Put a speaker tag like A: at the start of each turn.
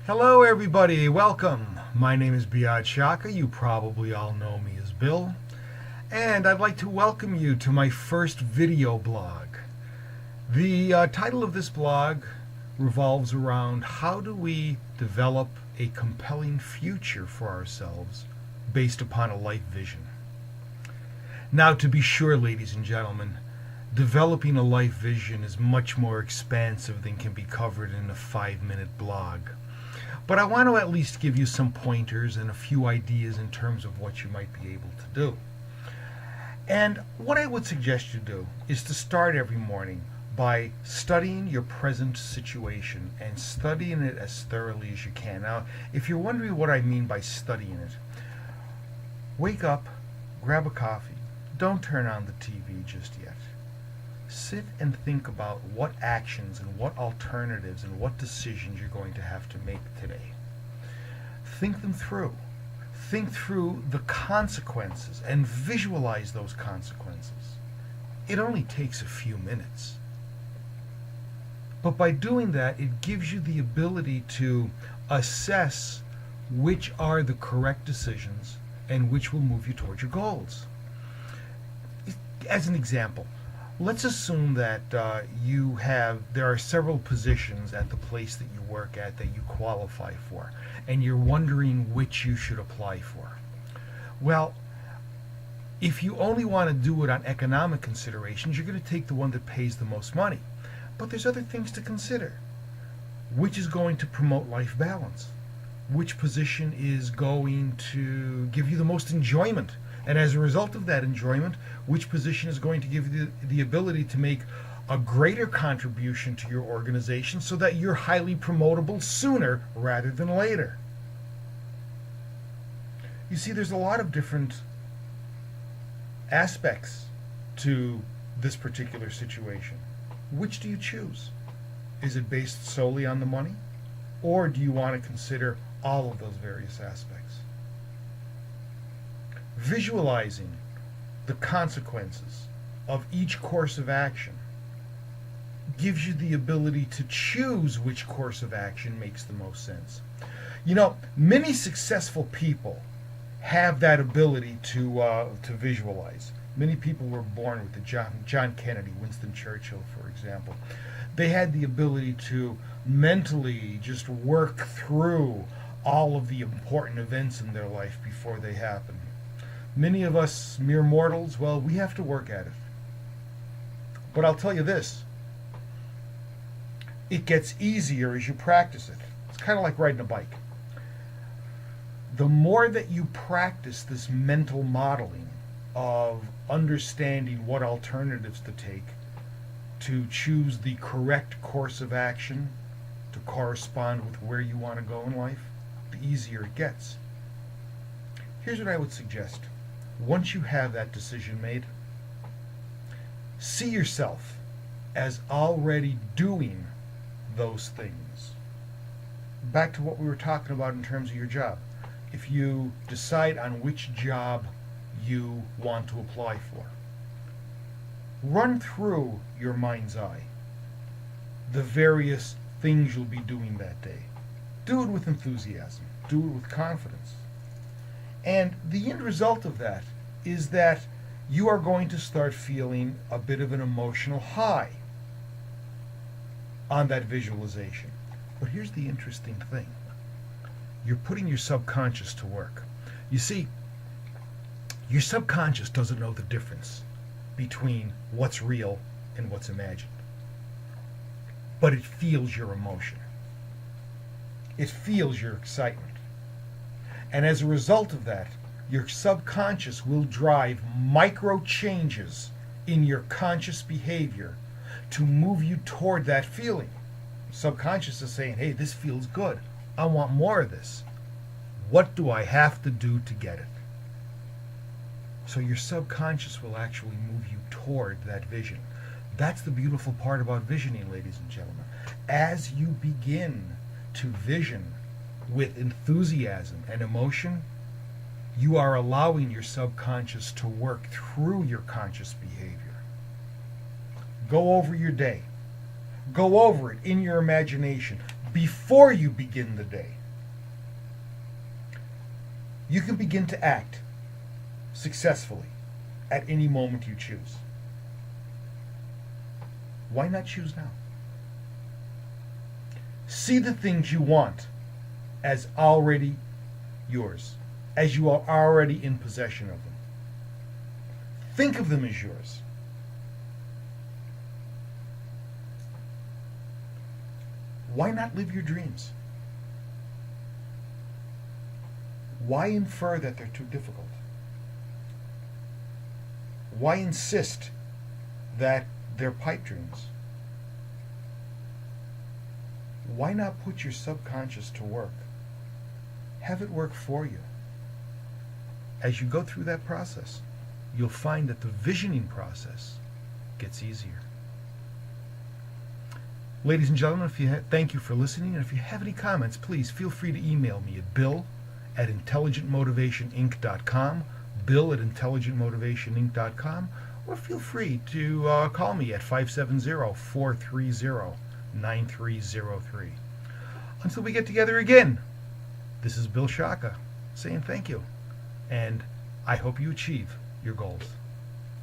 A: Hello everybody, welcome. My name is Biad Shaka. You probably all know me as Bill. And I'd like to welcome you to my first video blog. The title of this blog revolves around how do we develop a compelling future for ourselves based upon a life vision. Now, to be sure, ladies and gentlemen, developing a life vision is much more expansive than can be covered in a 5-minute blog. But I want to at least give you some pointers and a few ideas in terms of what you might be able to do. And what I would suggest you do is to start every morning by studying your present situation and studying it as thoroughly as you can. Now, if you're wondering what I mean by studying it, wake up, grab a coffee, don't turn on the TV just yet. Sit and think about what actions and what alternatives and what decisions you're going to have to make today. Think them through. Think through the consequences and visualize those consequences. It only takes a few minutes. But by doing that, it gives you the ability to assess which are the correct decisions and which will move you towards your goals. As an example, let's assume that there are several positions at the place that you work at that you qualify for, and you're wondering which you should apply for. Well, if you only want to do it on economic considerations, you're going to take the one that pays the most money. But there's other things to consider. Which is going to promote life balance? Which position is going to give you the most enjoyment? And as a result of that enjoyment, which position is going to give you the ability to make a greater contribution to your organization so that you're highly promotable sooner rather than later? You see, there's a lot of different aspects to this particular situation. Which do you choose? Is it based solely on the money? Or do you want to consider all of those various aspects? Visualizing the consequences of each course of action gives you the ability to choose which course of action makes the most sense. You know, many successful people have that ability to visualize. Many people were born with the John Kennedy, Winston Churchill, for example. They had the ability to mentally just work through all of the important events in their life before they happen. Many of us mere mortals, well, we have to work at it. But I'll tell you this, it gets easier as you practice it. It's kind of like riding a bike. The more that you practice this mental modeling of understanding what alternatives to take to choose the correct course of action to correspond with where you want to go in life, the easier it gets. Here's what I would suggest. Once you have that decision made, see yourself as already doing those things. Back to what we were talking about in terms of your job. If you decide on which job you want to apply for, run through your mind's eye the various things you'll be doing that day. Do it with enthusiasm. Do it with confidence. And the end result of that is that you are going to start feeling a bit of an emotional high on that visualization. But here's the interesting thing. You're putting your subconscious to work. You see, your subconscious doesn't know the difference between what's real and what's imagined. But it feels your emotion. It feels your excitement. And as a result of that, your subconscious will drive micro changes in your conscious behavior to move you toward that feeling. Subconscious is saying, hey, this feels good. I want more of this. What do I have to do to get it? So your subconscious will actually move you toward that vision. That's the beautiful part about visioning, ladies and gentlemen. As you begin to vision with enthusiasm and emotion, you are allowing your subconscious to work through your conscious behavior. Go over your day. Go over it in your imagination. before you begin the day, you can begin to act successfully at any moment you choose. Why not choose now? See the things you want as already yours, as you are already in possession of them. Think of them as yours. Why not live your dreams? Why infer that they're too difficult? Why insist that they're pipe dreams? Why not put your subconscious to work? Have it work for you. As you go through that process, you'll find that the visioning process gets easier. Ladies and gentlemen, thank you for listening, and if you have any comments, please feel free to email me at bill@intelligentmotivationinc.com, bill@intelligentmotivationinc.com, or feel free to call me at 570-430-9303. Until we get together again, this is Bill Shaka saying thank you, and I hope you achieve your goals.